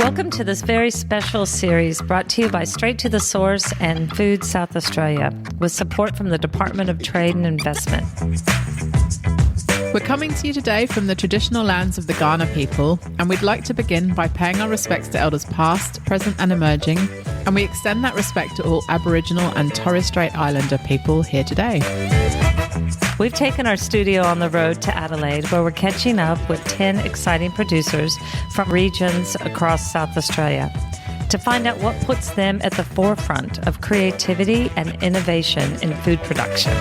Welcome to this very special series brought to you by Straight to the Source and Food South Australia, with support from the Department of Trade and Investment. We're coming to you today from the traditional lands of the Kaurna people, and we'd like to begin by paying our respects to elders past, present and emerging, and we extend that respect to all Aboriginal and Torres Strait Islander people here today. We've taken our studio on the road to Adelaide, where we're catching up with 10 exciting producers from regions across South Australia to find out what puts them at the forefront of creativity and innovation in food production.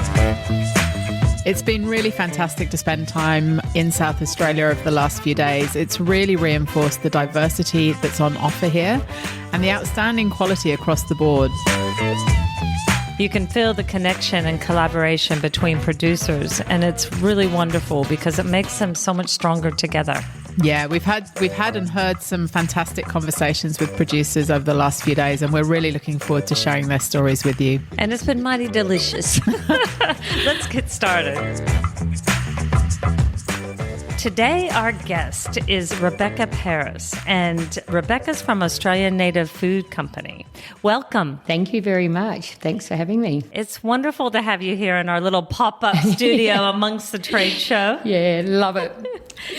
It's been really fantastic to spend time in South Australia over the last few days. It's really reinforced the diversity that's on offer here and the outstanding quality across the board. You can feel the connection and collaboration between producers, and it's really wonderful because it makes them so much stronger together. Yeah, we've had and heard some fantastic conversations with producers over the last few days, and we're really looking forward to sharing their stories with you. And it's been mighty delicious. Let's get started. Today, our guest is Rebecca Paris, and Rebecca's from Australian Native Food Company. Welcome. Thank you very much. Thanks for having me. It's wonderful to have you here in our little pop-up studio amongst the trade show. Yeah, love it.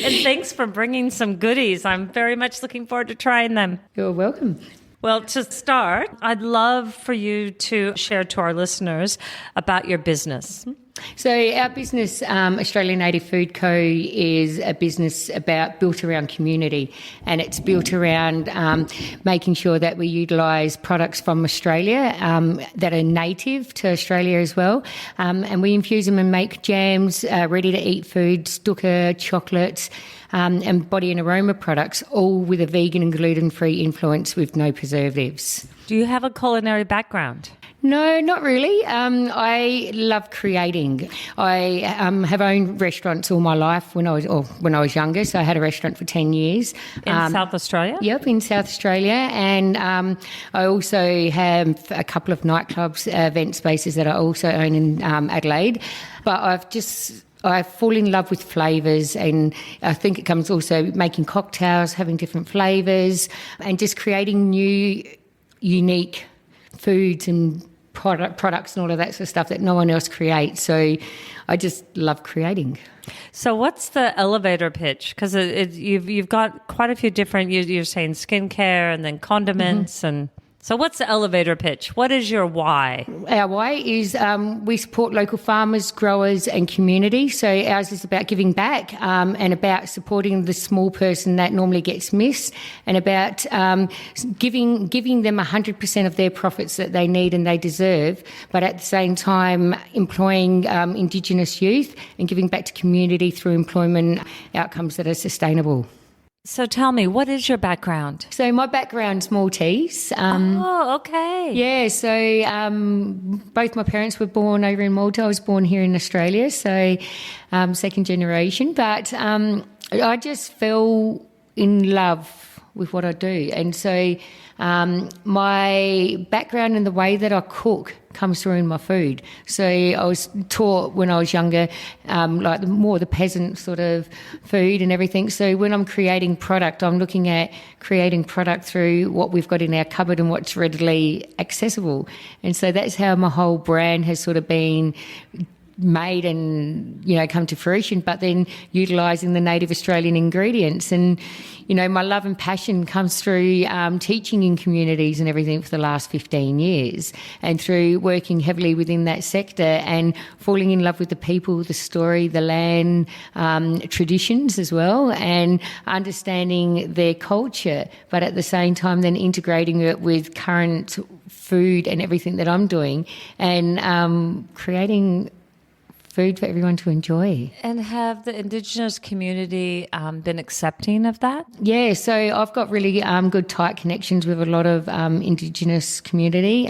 And thanks for bringing some goodies. I'm very much looking forward to trying them. You're welcome. Well, to start, I'd love for you to share to our listeners about your business. So our business, Australian Native Food Co., is a business built around community, and it's built around making sure that we utilise products from Australia that are native to Australia as well, and we infuse them and make jams, ready-to-eat foods, dukkha, chocolates, and body and aroma products, all with a vegan and gluten-free influence with no preservatives. Do you have a culinary background? No, not really. I love creating. I have owned restaurants all my life when I was younger. So I had a restaurant for 10 years. In South Australia? Yep, in South Australia. And I also have a couple of nightclubs, event spaces that I also own in Adelaide. But I fall in love with flavours, and I think it comes also making cocktails, having different flavours, and just creating new, unique foods and products and all of that sort of stuff that no one else creates. So I just love creating. So what's the elevator pitch? Because you've got quite a few different, you're saying skincare and then condiments and... So what's the elevator pitch? What is your why? Our why is we support local farmers, growers and community. So ours is about giving back and about supporting the small person that normally gets missed, and about giving them 100% of their profits that they need and they deserve, but at the same time employing Indigenous youth and giving back to community through employment outcomes that are sustainable. So tell me, what is your background? So my background's Maltese. Okay. Yeah, so both my parents were born over in Malta. I was born here in Australia, so second generation. But I just fell in love with what I do. And so my background and the way that I cook comes through in my food. So I was taught when I was younger, like more the peasant sort of food and everything. So when I'm creating product, I'm looking at creating product through what we've got in our cupboard and what's readily accessible. And so that's how my whole brand has sort of been made and, come to fruition, but then utilising the native Australian ingredients. And, my love and passion comes through teaching in communities and everything for the last 15 years, and through working heavily within that sector and falling in love with the people, the story, the land, traditions as well, and understanding their culture, but at the same time then integrating it with current food and everything that I'm doing, and creating food for everyone to enjoy. And have the Indigenous community been accepting of that? Yeah, so I've got really good tight connections with a lot of Indigenous community.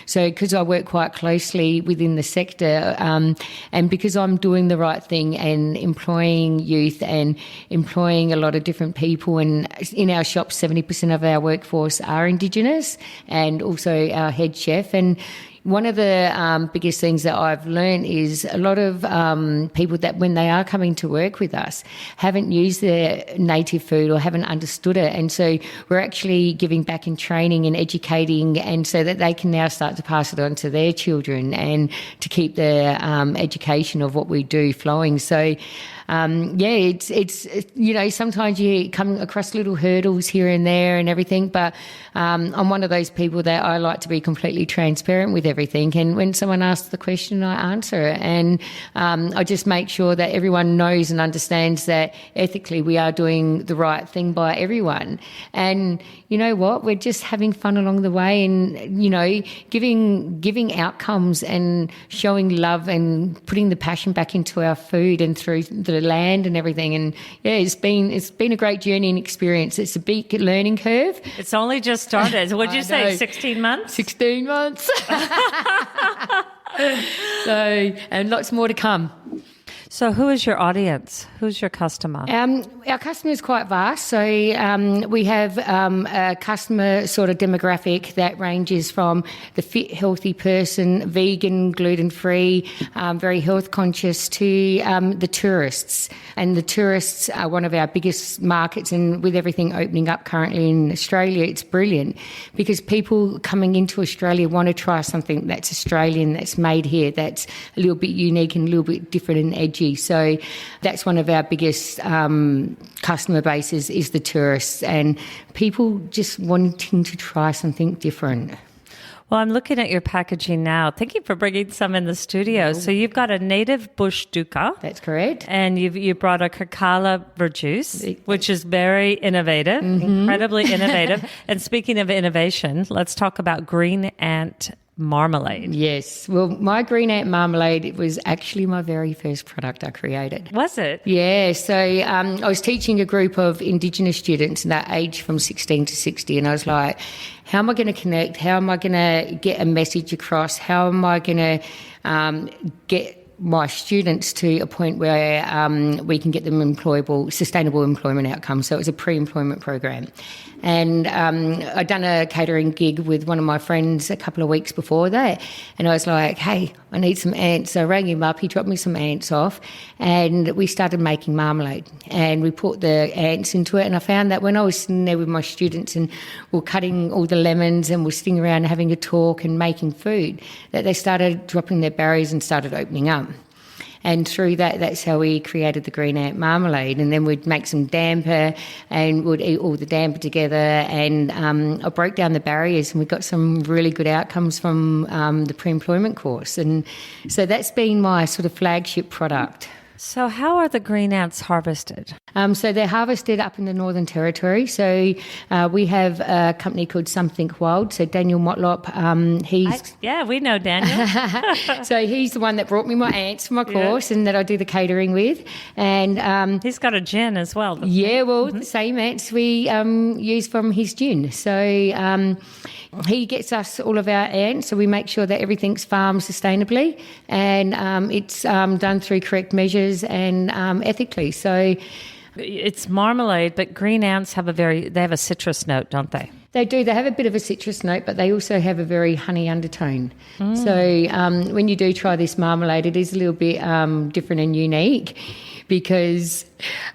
So because I work quite closely within the sector, and because I'm doing the right thing and employing youth and employing a lot of different people, and in our shop 70% of our workforce are Indigenous, and also our head chef. And one of the biggest things that I've learned is a lot of people that when they are coming to work with us haven't used their native food or haven't understood it. And so we're actually giving back in training and educating, and so that they can now start to pass it on to their children and to keep their education of what we do flowing. So it's sometimes you come across little hurdles here and there and everything, but I'm one of those people that I like to be completely transparent with everything, and when someone asks the question, I answer it, and I just make sure that everyone knows and understands that ethically we are doing the right thing by everyone. And you know what, we're just having fun along the way, and giving outcomes and showing love and putting the passion back into our food and through the land and everything. And it's been a great journey and experience. It's a big learning curve. It's only just started. What'd you say, 16 months? 16 months. And lots more to come. So who is your audience? Who's your customer? Our customer is quite vast. So we have a customer sort of demographic that ranges from the fit, healthy person, vegan, gluten-free, very health conscious, to the tourists. And the tourists are one of our biggest markets, and with everything opening up currently in Australia, it's brilliant because people coming into Australia want to try something that's Australian, that's made here, that's a little bit unique and a little bit different and edgy. So that's one of our biggest customer bases is the tourists, and people just wanting to try something different. Well, I'm looking at your packaging now. Thank you for bringing some in the studio. So you've got a native bush dukkha. That's correct. And you brought a kakala verjuice, which is very innovative, incredibly innovative. And speaking of innovation, let's talk about green ant marmalade. Yes. Well, my green ant marmalade, it was actually my very first product I created. Was it? Yeah. So I was teaching a group of Indigenous students that age from 16 to 60, and I was like, how am I going to connect? How am I going to get a message across? How am I going to get my students to a point where we can get them sustainable employment outcomes? So it was a pre-employment program. And I'd done a catering gig with one of my friends a couple of weeks before that, and I was like, hey, I need some ants. So I rang him up, he dropped me some ants off, and we started making marmalade, and we put the ants into it. And I found that when I was sitting there with my students and we're cutting all the lemons and we're sitting around having a talk and making food, that they started dropping their barriers and started opening up. And through that, that's how we created the green ant marmalade. And then we'd make some damper and we'd eat all the damper together. And I broke down the barriers, and we got some really good outcomes from the pre-employment course. And so that's been my sort of flagship product. So how are the green ants harvested? So they're harvested up in the Northern Territory. So we have a company called Something Wild. So Daniel Motlop, we know Daniel. So he's the one that brought me my ants for my course and that I do the catering with. And he's got a gin as well. The same ants we use from his gin. So he gets us all of our ants, so we make sure that everything's farmed sustainably and it's done through correct measures and ethically. So it's marmalade, but green ants have they have a citrus note, don't they? They do. They have a bit of a citrus note, but they also have a very honey undertone. So when you do try this marmalade, it is a little bit different and unique because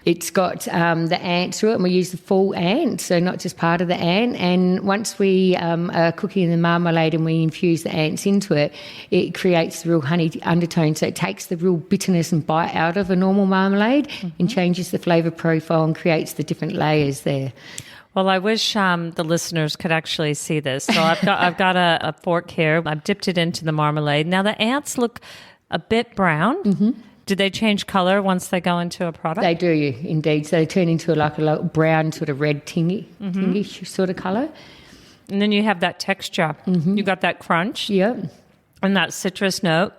it's got the ant through it, and we use the full ant, so not just part of the ant. And once we are cooking the marmalade and we infuse the ants into it, it creates the real honey undertone. So it takes the real bitterness and bite out of a normal marmalade and changes the flavour profile and creates the different layers there. Well, I wish the listeners could actually see this. So I've got a fork here. I've dipped it into the marmalade. Now the ants look a bit brown. Do they change colour once they go into a product? They do, indeed. So they turn into like a brown sort of red tingish sort of colour. And then you have that texture. You got that crunch. Yep. And that citrus note.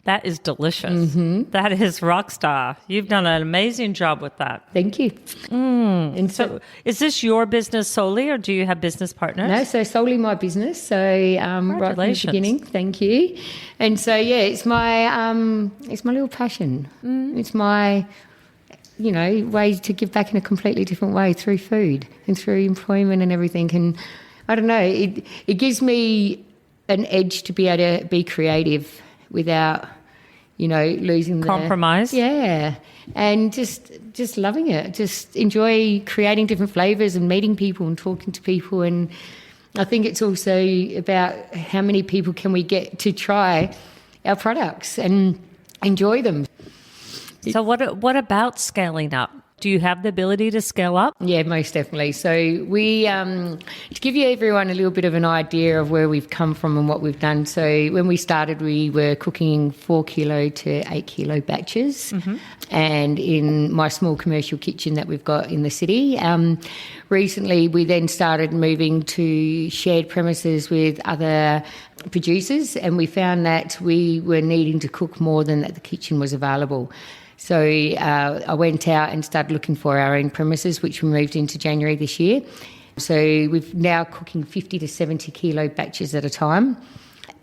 That is delicious. That is rock star. You've done an amazing job with that. Thank you. And so is this your business solely, or do you have business partners? No, so solely my business. So right from the beginning. Thank you. And so it's my little passion. It's my way to give back in a completely different way through food and through employment and everything. And I don't know, it gives me an edge to be able to be creative without, losing compromise. Yeah, and just loving it. Just enjoy creating different flavors and meeting people and talking to people. And I think it's also about how many people can we get to try our products and enjoy them. So what about scaling up? Do you have the ability to scale up? Yeah, most definitely. So we, to give you everyone a little bit of an idea of where we've come from and what we've done. So when we started, we were cooking 4 kilo to 8 kilo batches. Mm-hmm. And in my small commercial kitchen that we've got in the city. Recently, we then started moving to shared premises with other producers, and we found that we were needing to cook more than that the kitchen was available. So I went out and started looking for our own premises, which we moved into January this year. So we're now cooking 50 to 70 kilo batches at a time,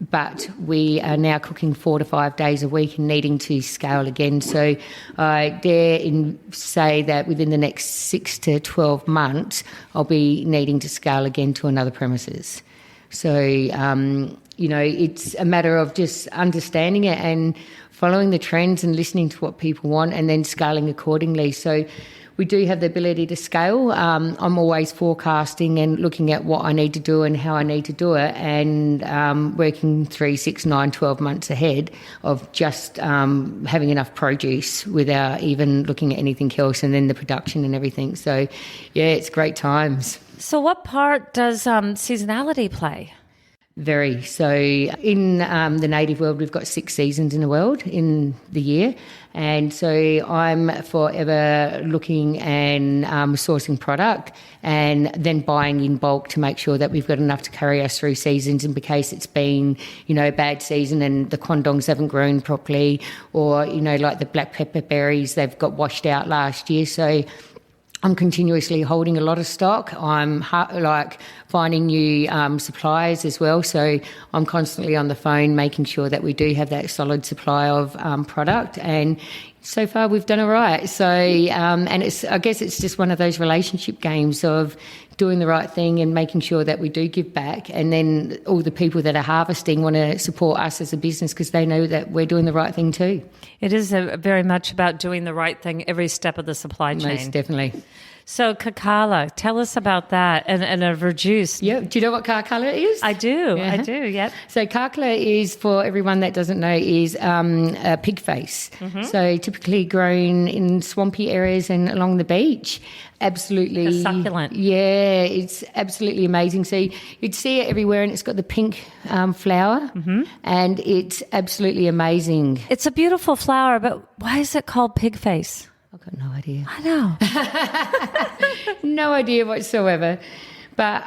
but we are now cooking 4 to 5 days a week and needing to scale again. So I dare say that within the next 6 to 12 months, I'll be needing to scale again to another premises. So, it's a matter of just understanding it and following the trends and listening to what people want and then scaling accordingly. So we do have the ability to scale. I'm always forecasting and looking at what I need to do and how I need to do it, and working 3, 6, 9, 12 months ahead of just having enough produce without even looking at anything else, and then the production and everything. So, yeah, it's great times. So what part does seasonality play? Very. So in the native world, we've got 6 seasons in the world in the year. And so I'm forever looking and sourcing product and then buying in bulk to make sure that we've got enough to carry us through seasons in case it's been, a bad season and the condongs haven't grown properly, or, like the black pepper berries, they've got washed out last year. So I'm continuously holding a lot of stock. I'm finding new suppliers as well. So I'm constantly on the phone making sure that we do have that solid supply of product. And so far we've done all right. So, and I guess it's just one of those relationship games of doing the right thing and making sure that we do give back. And then all the people that are harvesting want to support us as a business because they know that we're doing the right thing too. It is very much about doing the right thing every step of the supply chain. Most definitely. So kakala, tell us about that and a verjuice. Yeah, do you know what kakala is? I do, yep. So kakala is, for everyone that doesn't know, is a pig face. Mm-hmm. So typically grown in swampy areas and along the beach. Absolutely. A succulent. Yeah, it's absolutely amazing. So you'd see it everywhere, and it's got the pink flower, mm-hmm. and it's absolutely amazing. It's a beautiful flower, but why is it called pig face? I've got no idea. I know. No idea whatsoever. But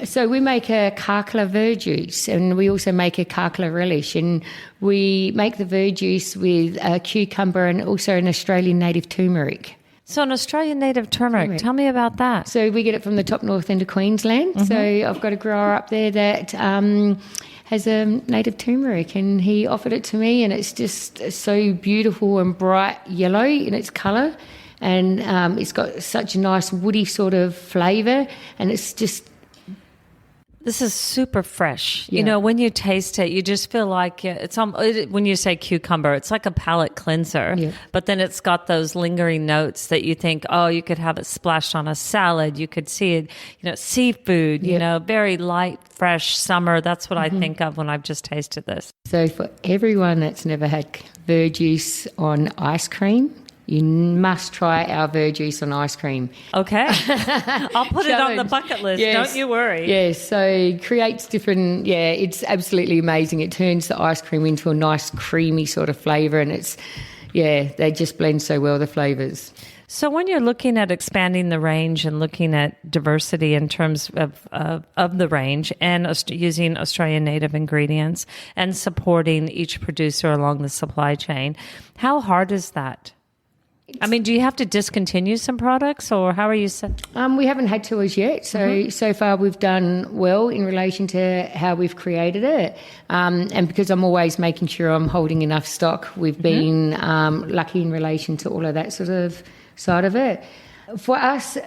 so we make a kakala verjuice, and we also make a kakala relish, and we make the verjuice with a cucumber and also an Australian native turmeric. So an Australian native turmeric. Tell me about that. So we get it from the top north end of Queensland. Mm-hmm. So I've got a grower up there that has a native turmeric, and he offered it to me, and it's just so beautiful and bright yellow in its colour, and it's got such a nice woody sort of flavour, and it's just... This is super fresh. Yeah. When you taste it, you just feel like when you say cucumber, it's like a palate cleanser. Yeah. But then it's got those lingering notes that you think, you could have it splashed on a salad. You could see it, seafood, very light, fresh summer. That's what mm-hmm. I think of when I've just tasted this. So for everyone that's never had verjuice on ice cream, you must try our verjuice on ice cream. Okay. I'll put it on the bucket list. Yes. Don't you worry. Yes. So creates different, it's absolutely amazing. It turns the ice cream into a nice creamy sort of flavour, and they just blend so well, the flavours. So when you're looking at expanding the range and looking at diversity in terms of the range and using Australian native ingredients and supporting each producer along the supply chain, how hard is that? I mean, do you have to discontinue some products, or how are you set? We haven't had to as yet. So far we've done well in relation to how we've created it. And because I'm always making sure I'm holding enough stock, we've been lucky in relation to all of that sort of side of it. For us,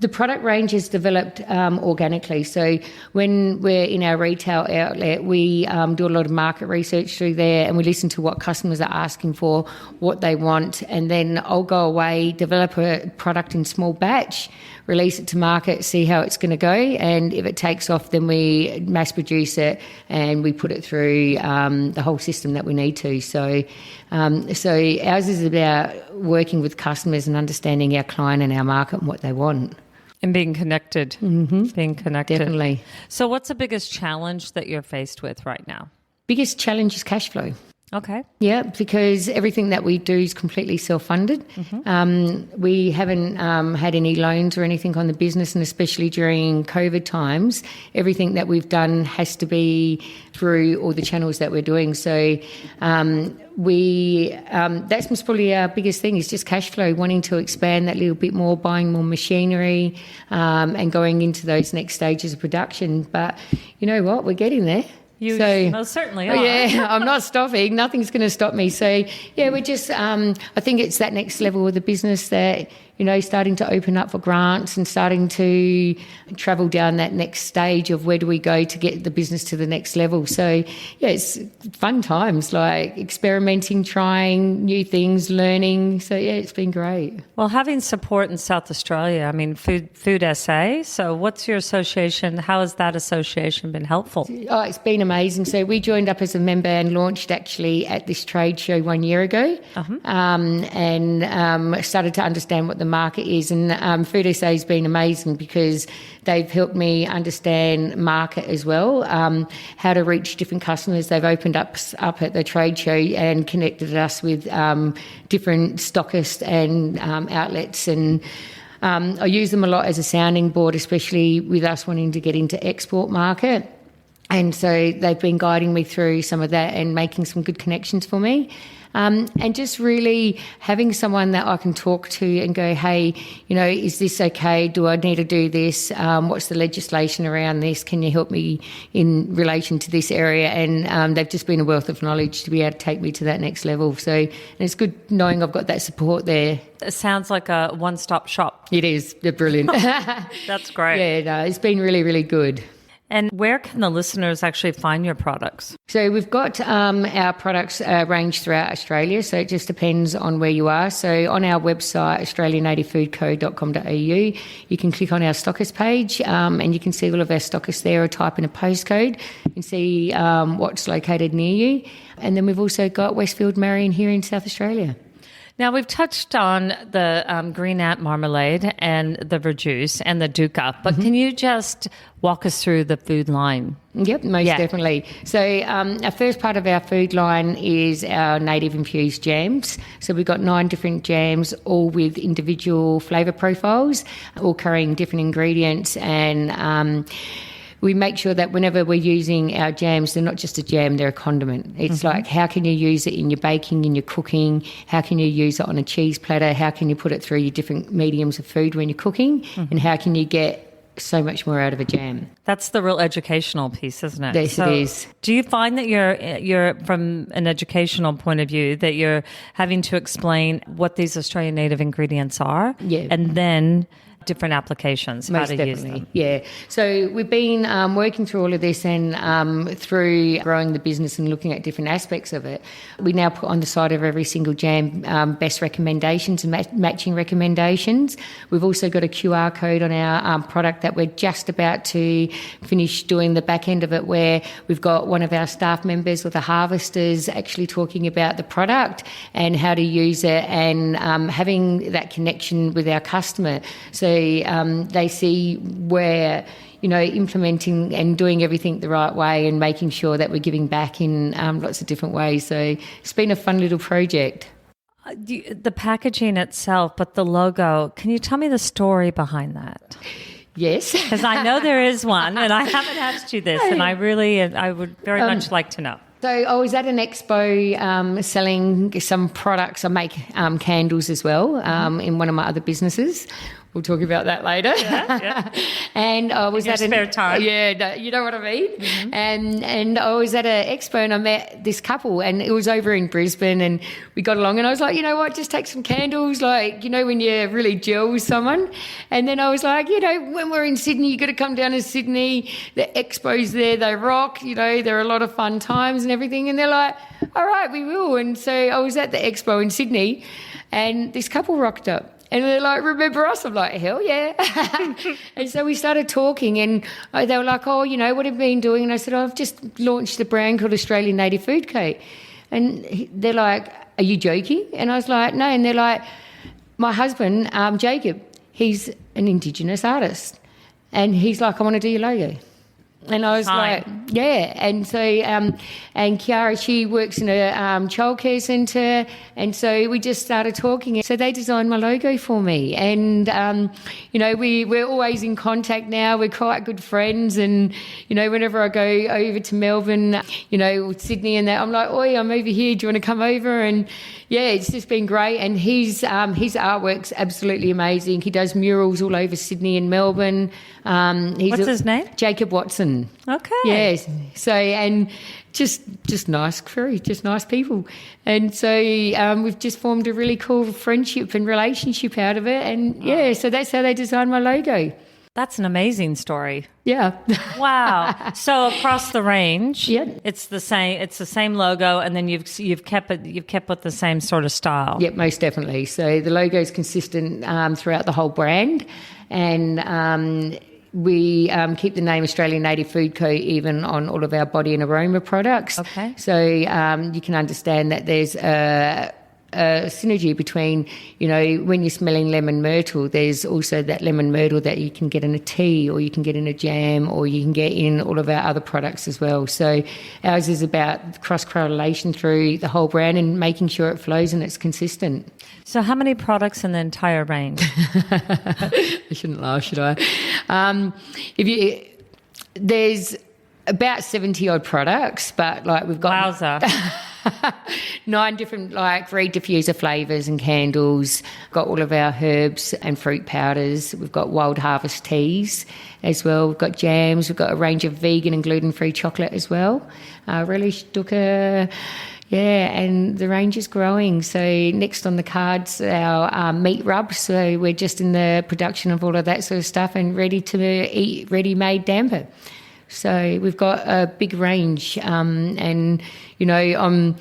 The product range is developed organically. So when we're in our retail outlet, we do a lot of market research through there, and we listen to what customers are asking for, what they want, and then I'll go away, develop a product in small batch, release it to market, see how it's going to go, and if it takes off, then we mass produce it and we put it through the whole system that we need to. So ours is about working with customers and understanding our client and our market and what they want. And being connected. Mm-hmm. Being connected. Definitely. So what's the biggest challenge that you're faced with right now? Biggest challenge is cash flow. Okay. Yeah, because everything that we do is completely self-funded. Mm-hmm. We haven't had any loans or anything on the business, and especially during COVID times, everything that we've done has to be through all the channels that we're doing. So that's probably our biggest thing, is just cash flow, wanting to expand that little bit more, buying more machinery, and going into those next stages of production. But you know what? We're getting there. You most certainly are. Yeah, I'm not stopping. Nothing's going to stop me. So, yeah, we're just, I think it's that next level of the business that, starting to open up for grants and starting to travel down that next stage of where do we go to get the business to the next level. So, yeah, it's fun times, like experimenting, trying new things, learning. So, yeah, it's been great. Well, having support in South Australia, I mean, Food SA. So what's your association? How has that association been helpful? Oh, it's been amazing. So we joined up as a member and launched actually at this trade show 1 year ago, and started to understand what the market is. And Food SA has been amazing because they've helped me understand market as well, how to reach different customers. They've opened up at the trade show and connected us with different stockists and outlets, and I use them a lot as a sounding board, especially with us wanting to get into export market. And so they've been guiding me through some of that and making some good connections for me. And just really having someone that I can talk to and go, hey, is this okay? Do I need to do this? What's the legislation around this? Can you help me in relation to this area? And they've just been a wealth of knowledge to be able to take me to that next level. So and it's good knowing I've got that support there. It sounds like a one-stop shop. It is. They're brilliant. That's great. Yeah, no, it's been really, really good. And where can the listeners actually find your products? So we've got our products ranged throughout Australia, so it just depends on where you are. So on our website, australiannativefoodco.com.au, you can click on our stockist page, and you can see all of our stockists there, or type in a postcode and see what's located near you. And then we've also got Westfield Marion here in South Australia. Now, we've touched on the green ant marmalade and the verjuice and the dukkha, but can you just walk us through the food line? Yep, most definitely. So our first part of our food line is our native infused jams. So we've got 9 different jams, all with individual flavour profiles, all carrying different ingredients, and we make sure that whenever we're using our jams, they're not just a jam, they're a condiment. It's like, how can you use it in your baking, in your cooking? How can you use it on a cheese platter? How can you put it through your different mediums of food when you're cooking? And how can you get so much more out of a jam? That's the real educational piece, isn't it? Yes, it is. Do you find that you're from an educational point of view, that you're having to explain what these Australian native ingredients are? Yeah. And then different applications, most how to definitely. use them. Yeah. So we've been working through all of this, and through growing the business and looking at different aspects of it, we now put on the side of every single jam best recommendations and matching recommendations. We've also got a QR code on our product that we're just about to finish doing the back end of it, where we've got one of our staff members or the harvesters actually talking about the product and how to use it, and having that connection with our customer. So they see where, implementing and doing everything the right way and making sure that we're giving back in lots of different ways. So it's been a fun little project. The packaging itself, but the logo, can you tell me the story behind that? Yes. Because I know there is one, and I haven't asked you this, and I would very much like to know. So I was at an expo selling some products. I make candles as well in one of my other businesses. We'll talk about that later. Yeah. And I was In your spare time. Yeah, you know what I mean? Mm-hmm. And I was at an expo and I met this couple and it was over in Brisbane and we got along and I was like, you know what, just take some candles, like, you know, when you really gel with someone. And then I was like, you know, when we're in Sydney, you got to come down to Sydney. The expos there, they rock, you know, there are a lot of fun times and everything. And they're like, all right, we will. And so I was at the expo in Sydney and this couple rocked up. And they're like, remember us? I'm like, hell yeah. And so we started talking and they were like, oh, you know, what have you been doing? And I said, oh, I've just launched a brand called Australian Native Food Co. And they're like, are you joking? And I was like, no. And they're like, my husband, Jacob, he's an Indigenous artist. And he's like, I want to do your logo. And I was like, yeah. And so, and Kiara, she works in a childcare centre. And so we just started talking. So they designed my logo for me. And, you know, we're always in contact now. We're quite good friends. And, you know, whenever I go over to Melbourne, you know, Sydney and that, I'm like, oi, I'm over here. Do you want to come over? And, yeah, it's just been great. And his artwork's absolutely amazing. He does murals all over Sydney and Melbourne. What's his name? Jacob Watson. Okay. Yes. So, and just nice crew, just nice people. And so we've just formed a really cool friendship and relationship out of it. And, yeah, so that's how they designed my logo. That's an amazing story. Yeah. Wow. So across the range, yeah, it's the same logo, and then you've kept with the same sort of style. Yep, most definitely. So the logo is consistent throughout the whole brand, and we keep the name Australian Native Food Co. even on all of our body and aroma products. Okay. So you can understand that there's a synergy between, you know, when you're smelling lemon myrtle, there's also that lemon myrtle that you can get in a tea or you can get in a jam or you can get in all of our other products as well. So ours is about cross-correlation through the whole brand and making sure it flows and it's consistent. So how many products in the entire range? I shouldn't laugh, should I? There's about 70-odd products, but like we've got... Wowza. 9 different like reed diffuser flavours and candles. Got all of our herbs and fruit powders. We've got wild harvest teas as well. We've got jams. We've got a range of vegan and gluten-free chocolate as well. Relish dukkha. Yeah, and the range is growing. So next on the cards, our meat rub. So we're just in the production of all of that sort of stuff and ready to eat ready-made damper. So we've got a big range and, you know, I'm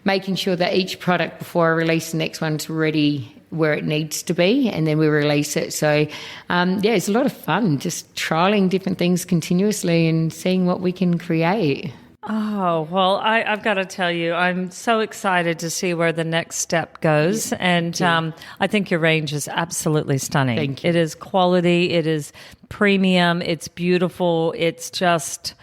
making sure that each product before I release the next one's ready where it needs to be and then we release it. So, yeah, it's a lot of fun just trialling different things continuously and seeing what we can create. Oh, well, I've got to tell you, I'm so excited to see where the next step goes. And I think your range is absolutely stunning. Thank you. It is quality. It is premium. It's beautiful. It's just,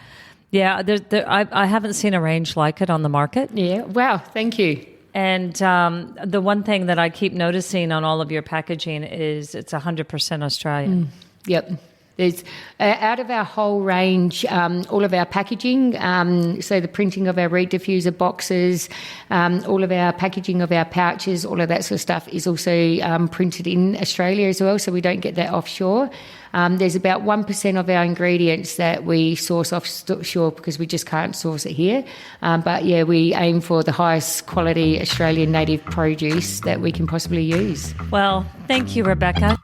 yeah, I haven't seen a range like it on the market. Yeah. Wow. Thank you. And the one thing that I keep noticing on all of your packaging is it's 100% Australian. Yep. There's out of our whole range, all of our packaging, so the printing of our reed diffuser boxes, all of our packaging of our pouches, all of that sort of stuff is also printed in Australia as well, so we don't get that offshore. There's about 1% of our ingredients that we source offshore because we just can't source it here. But, yeah, we aim for the highest quality Australian native produce that we can possibly use. Well, thank you, Rebecca.